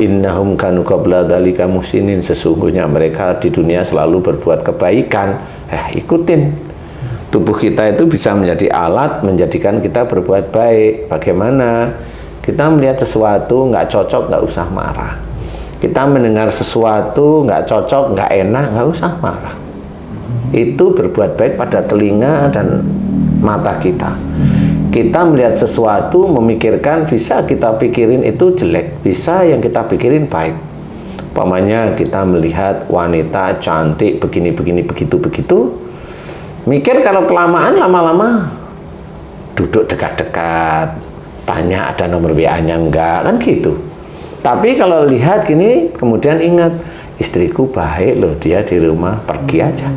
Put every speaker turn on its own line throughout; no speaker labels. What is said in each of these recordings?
innahum kanu qabla dzalika muhsinin, sesungguhnya mereka di dunia selalu berbuat kebaikan. Ikutin. Tubuh kita itu bisa menjadi alat menjadikan kita berbuat baik. Bagaimana? Kita melihat sesuatu nggak cocok, nggak usah marah. Kita mendengar sesuatu nggak cocok, nggak enak, nggak usah marah. Itu berbuat baik pada telinga dan mata kita. Kita melihat sesuatu, memikirkan, bisa kita pikirin itu jelek, bisa yang kita pikirin baik. Umpamanya kita melihat wanita cantik begini-begini, begitu-begitu, mikir kalau kelamaan lama-lama duduk dekat-dekat, tanya ada nomor WA-nya enggak, kan gitu. Tapi kalau lihat gini, kemudian ingat, istriku baik loh, dia di rumah, pergi aja.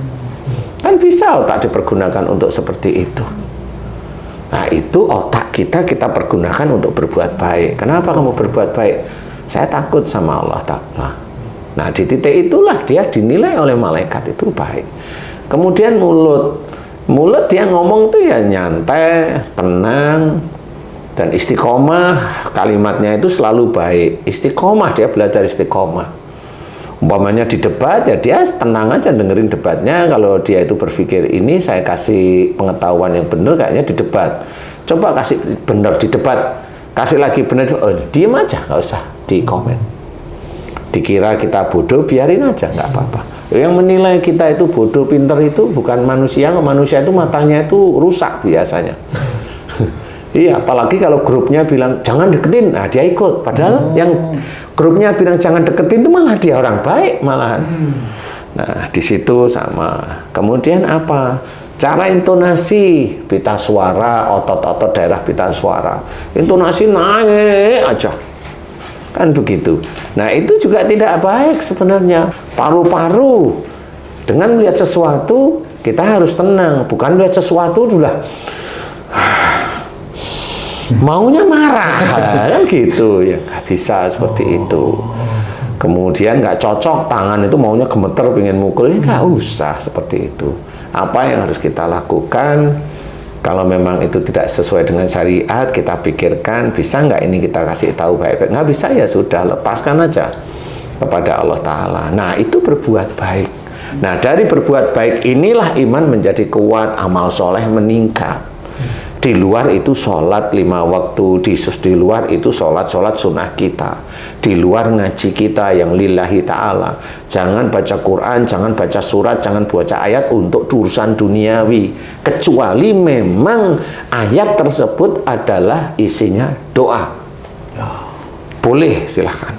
Kan bisa otak dipergunakan untuk seperti itu. Nah, itu otak kita pergunakan untuk berbuat baik. Kenapa kamu berbuat baik? Saya takut sama Allah Ta'ala. Nah, di titik itulah dia dinilai oleh malaikat itu baik. Kemudian mulut dia ngomong tuh ya nyantai, tenang, dan istiqomah. Kalimatnya itu selalu baik. Istiqomah, dia belajar istiqomah. Umpamanya di debat, ya dia tenang aja dengerin debatnya. Kalau dia itu berpikir ini saya kasih pengetahuan yang benar, kayaknya di debat. Coba kasih benar di debat, kasih lagi benar, diem aja, nggak usah di komen. Dikira kita bodoh, biarin aja, nggak apa-apa. Yang menilai kita itu bodoh, pinter itu bukan manusia. Manusia itu matanya itu rusak biasanya. Iya, apalagi kalau grupnya bilang jangan deketin, nah dia ikut. Padahal yang grupnya bilang jangan deketin itu malah dia orang baik malahan. Nah, di situ sama. Kemudian apa? Cara intonasi pita suara, otot-otot daerah pita suara. Intonasi naik aja. Kan begitu. Nah, itu juga tidak baik sebenarnya. Paru-paru. Dengan melihat sesuatu, kita harus tenang. Bukan melihat sesuatu sudah maunya marah, kan gitu ya, nggak bisa seperti itu. Kemudian nggak cocok, tangan itu maunya gemeter, pengen mukul, ya nggak usah seperti itu. Apa yang harus kita lakukan? Kalau memang itu tidak sesuai dengan syariat, kita pikirkan bisa nggak ini kita kasih tahu baik-baik. Nggak bisa ya sudah, lepaskan aja kepada Allah Ta'ala. Nah, itu berbuat baik. Nah, dari berbuat baik inilah iman menjadi kuat, amal soleh meningkat. Di luar itu sholat 5 waktu, di luar itu sholat sunnah kita, di luar ngaji kita yang lillahi ta'ala. Jangan baca Quran, jangan baca surat, jangan baca ayat untuk urusan duniawi, kecuali memang ayat tersebut adalah isinya doa. Boleh, silahkan.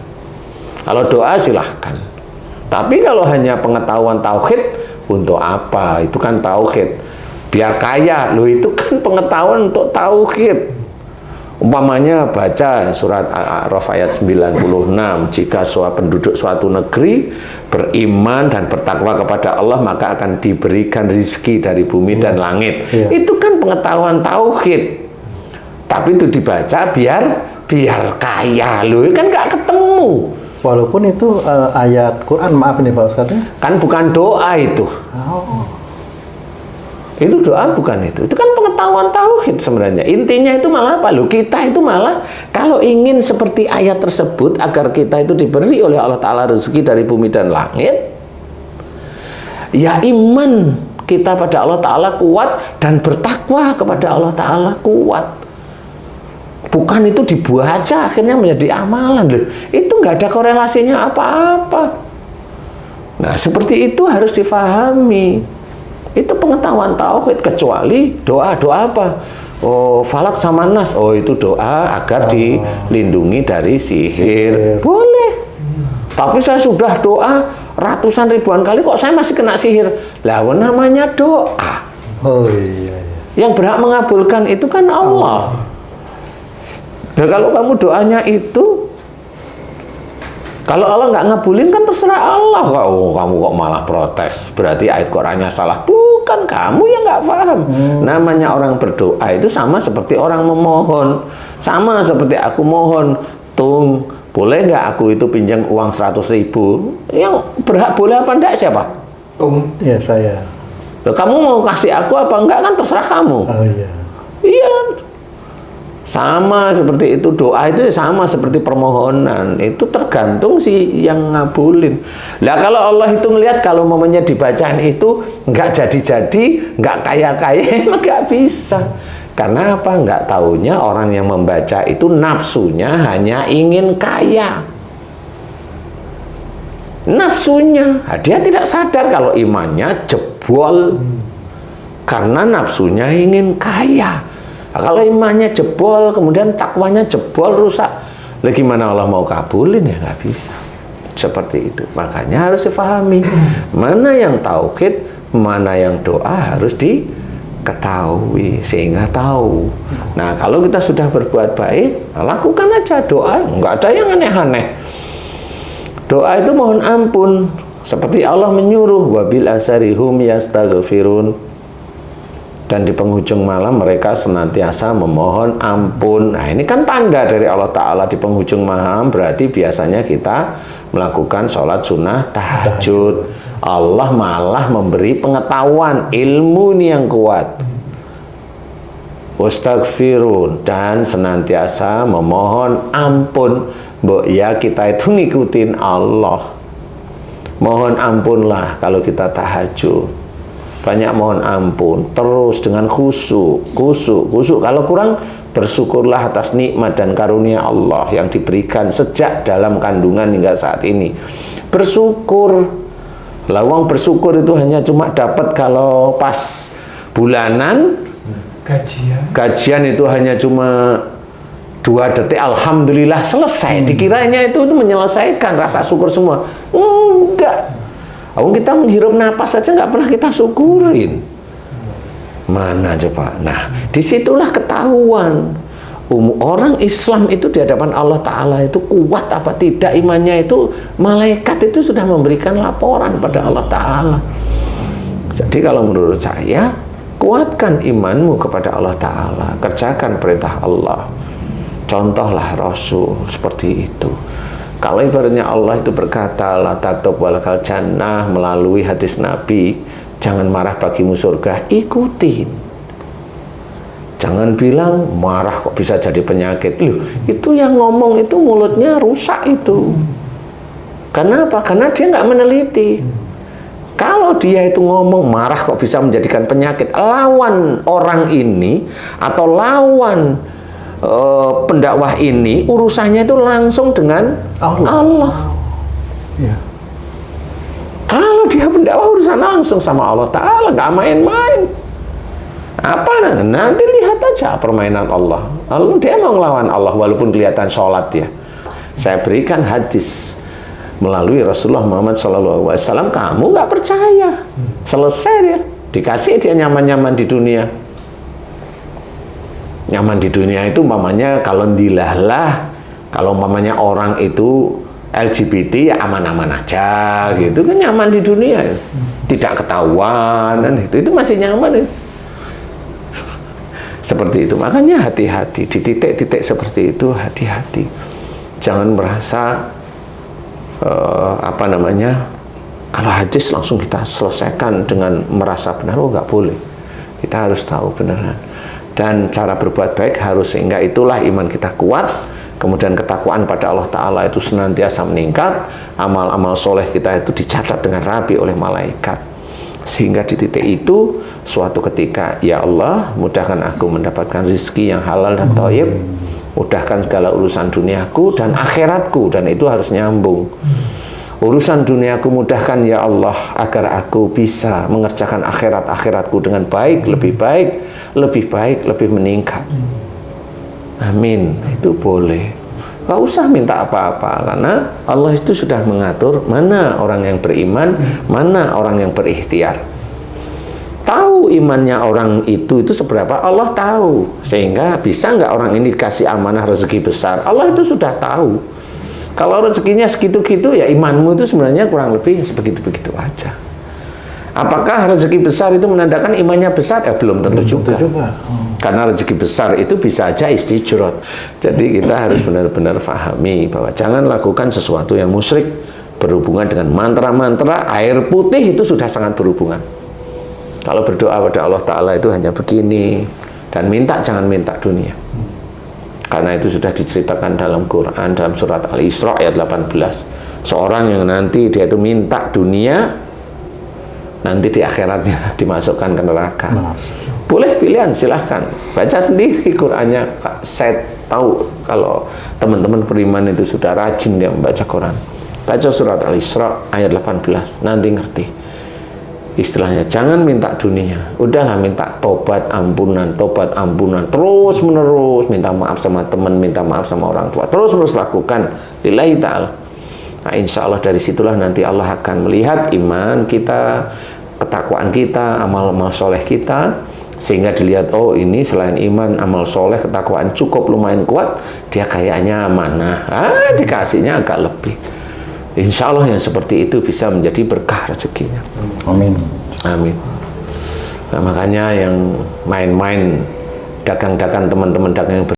Kalau doa silahkan. Tapi kalau hanya pengetahuan tauhid, untuk apa? Itu kan tauhid. Biar kaya, loh itu kan pengetahuan untuk tauhid. Umpamanya baca surat Al-A'raf ayat 96, jika penduduk suatu negeri beriman dan bertakwa kepada Allah, maka akan diberikan rizki dari bumi dan langit. Itu kan pengetahuan tauhid. Tapi itu dibaca biar kaya, loh kan nggak ketemu.
Walaupun itu ayat Quran, maaf nih Pak Ustadz.
Kan bukan doa itu. Itu doa bukan itu. Itu kan pengetahuan tauhid sebenarnya. Intinya itu malah apa? Loh, kita itu malah kalau ingin seperti ayat tersebut agar kita itu diberi oleh Allah Ta'ala rezeki dari bumi dan langit, ya iman kita pada Allah Ta'ala kuat dan bertakwa kepada Allah Ta'ala kuat. Bukan itu dibaca akhirnya menjadi amalan. Loh, itu nggak ada korelasinya apa-apa. Nah, seperti itu harus difahami. Itu pengetahuan tauhid, kecuali doa-doa apa? Oh, falak sama nas. Oh, itu doa agar dilindungi dari sihir. Boleh. Tapi saya sudah doa ratusan ribuan kali kok saya masih kena sihir. Lah, namanya doa.
Oh iya.
Yang berhak mengabulkan itu kan Allah. Dan kalau kamu doanya itu, kalau Allah nggak ngabulin kan terserah Allah. Oh, kamu kok malah protes, berarti ayat Qurannya salah. Bukan, kamu yang nggak paham. Namanya orang berdoa itu sama seperti orang memohon. Sama seperti aku mohon, Tung, boleh nggak aku itu pinjam uang 100.000? Yang berhak boleh apa enggak siapa?
Tung. Ya, saya.
Loh, kamu mau kasih aku apa enggak kan terserah kamu.
Oh iya.
Iya. Sama seperti itu, doa itu sama seperti permohonan. Itu tergantung si yang ngabulin. Lah kalau Allah itu ngelihat kalau momennya dibacaan itu nggak jadi-jadi, nggak kaya-kaya, emang nggak bisa. Karena apa? Nggak taunya orang yang membaca itu nafsunya hanya ingin kaya. Nafsunya, dia tidak sadar kalau imannya jebol karena nafsunya ingin kaya. Nah, kalau imannya jebol, kemudian takwanya jebol, rusak. Lah gimana Allah mau kabulin ya? Nggak bisa. Seperti itu. Makanya harus dipahami mana yang tauhid, mana yang doa harus diketahui sehingga tahu. Nah, kalau kita sudah berbuat baik, lakukan aja doa. Nggak ada yang aneh-aneh. Doa itu mohon ampun. Seperti Allah menyuruh, wabil asarihum yastaghfirun. Dan di penghujung malam mereka senantiasa memohon ampun. Nah, ini kan tanda dari Allah Ta'ala di penghujung malam, berarti biasanya kita melakukan sholat sunnah tahajud. Allah malah memberi pengetahuan, ilmu ini yang kuat. Wastaghfirun, dan senantiasa memohon ampun. Mbok ya kita itu ngikutin Allah. Mohon ampunlah kalau kita tahajud. Banyak mohon ampun, terus dengan khusyuk. Kalau kurang, bersyukurlah atas nikmat dan karunia Allah yang diberikan sejak dalam kandungan hingga saat ini. Bersyukur. Lawang bersyukur itu hanya cuma dapat kalau pas bulanan. Gajian itu hanya cuma 2 detik, alhamdulillah selesai. Dikiranya itu menyelesaikan rasa syukur semua. Enggak. Kita menghirup napas saja nggak pernah kita syukurin. Mana coba? Nah, disitulah ketahuan orang Islam itu di hadapan Allah Ta'ala itu kuat apa tidak imannya itu. Malaikat itu sudah memberikan laporan pada Allah Ta'ala. Jadi kalau menurut saya, kuatkan imanmu kepada Allah Ta'ala, kerjakan perintah Allah, contohlah Rasul seperti itu. Kalau ibaratnya Allah itu berkata la taktub walakal jannah melalui hadis Nabi, jangan marah bagimu surga, ikutin. Jangan bilang marah kok bisa jadi penyakit. Loh, itu yang ngomong itu mulutnya rusak itu. Kenapa? Karena dia nggak meneliti. Kalau dia itu ngomong marah kok bisa menjadikan penyakit, lawan orang ini atau lawan pendakwah ini urusannya itu langsung dengan Allah. Ya. Kalau dia pendakwah urusan langsung sama Allah Ta'ala, nggak main-main. Apa nanti lihat aja permainan Allah. Dia mau ngelawan Allah walaupun kelihatan sholat ya. Saya berikan hadis melalui Rasulullah Muhammad SAW. Kamu nggak percaya, selesai dia, dikasih dia nyaman-nyaman di dunia. Nyaman di dunia itu mamanya kalau dilahlah, kalau mamanya orang itu LGBT ya aman-aman aja gitu kan, nyaman di dunia ya. Tidak ketahuan dan itu masih nyaman ya. Seperti itu. Makanya hati-hati di titik-titik seperti itu, hati-hati. Jangan merasa kalau hadis langsung kita selesaikan dengan merasa benar. Oh, nggak boleh. Kita harus tahu benaran. Dan cara berbuat baik harus, sehingga itulah iman kita kuat, kemudian ketakwaan pada Allah Ta'ala itu senantiasa meningkat, amal-amal soleh kita itu dicatat dengan rapi oleh malaikat, sehingga di titik itu suatu ketika, ya Allah mudahkan aku mendapatkan rezeki yang halal dan thayyib, mudahkan segala urusan duniaku dan akhiratku, dan itu harus nyambung. Urusan duniaku mudahkan ya Allah, agar aku bisa mengerjakan akhiratku dengan baik, lebih meningkat. Amin. Itu boleh. Gak usah minta apa-apa, karena Allah itu sudah mengatur mana orang yang beriman, mana orang yang berikhtiar. Tahu imannya orang itu seberapa, Allah tahu. Sehingga bisa nggak orang ini dikasih amanah rezeki besar, Allah itu sudah tahu. Kalau rezekinya segitu-gitu, ya imanmu itu sebenarnya kurang lebih sebegitu-begitu aja. Apakah rezeki besar itu menandakan imannya besar? Ya belum tentu juga. Karena rezeki besar itu bisa aja istijrot. Jadi kita harus benar-benar pahami bahwa jangan lakukan sesuatu yang musyrik, berhubungan dengan mantra-mantra. Air putih itu sudah sangat berhubungan. Kalau berdoa pada Allah Ta'ala itu hanya begini. Dan minta, jangan minta dunia. Karena itu sudah diceritakan dalam Quran, dalam surat Al-Isra ayat 18. Seorang yang nanti dia itu minta dunia, nanti di akhiratnya dimasukkan ke neraka. Boleh pilihan, silahkan. Baca sendiri Qurannya. Saya tahu kalau teman-teman beriman itu sudah rajin dia membaca Quran. Baca surat Al-Isra ayat 18, nanti ngerti. Istilahnya, jangan minta dunia, udahlah minta tobat ampunan, terus menerus minta maaf sama teman, minta maaf sama orang tua, terus menerus lakukan lillahi ta'ala. Nah, insya Allah dari situlah nanti Allah akan melihat iman kita, ketakwaan kita, amal-amal soleh kita, sehingga dilihat, oh ini selain iman, amal soleh, ketakwaan cukup lumayan kuat, dia kayaknya amanah, dikasihnya agak lebih. Insya Allah yang seperti itu bisa menjadi berkah rezekinya.
Amin.
Amin. Nah, makanya yang main-main dagang-dagang, teman-teman dagang yang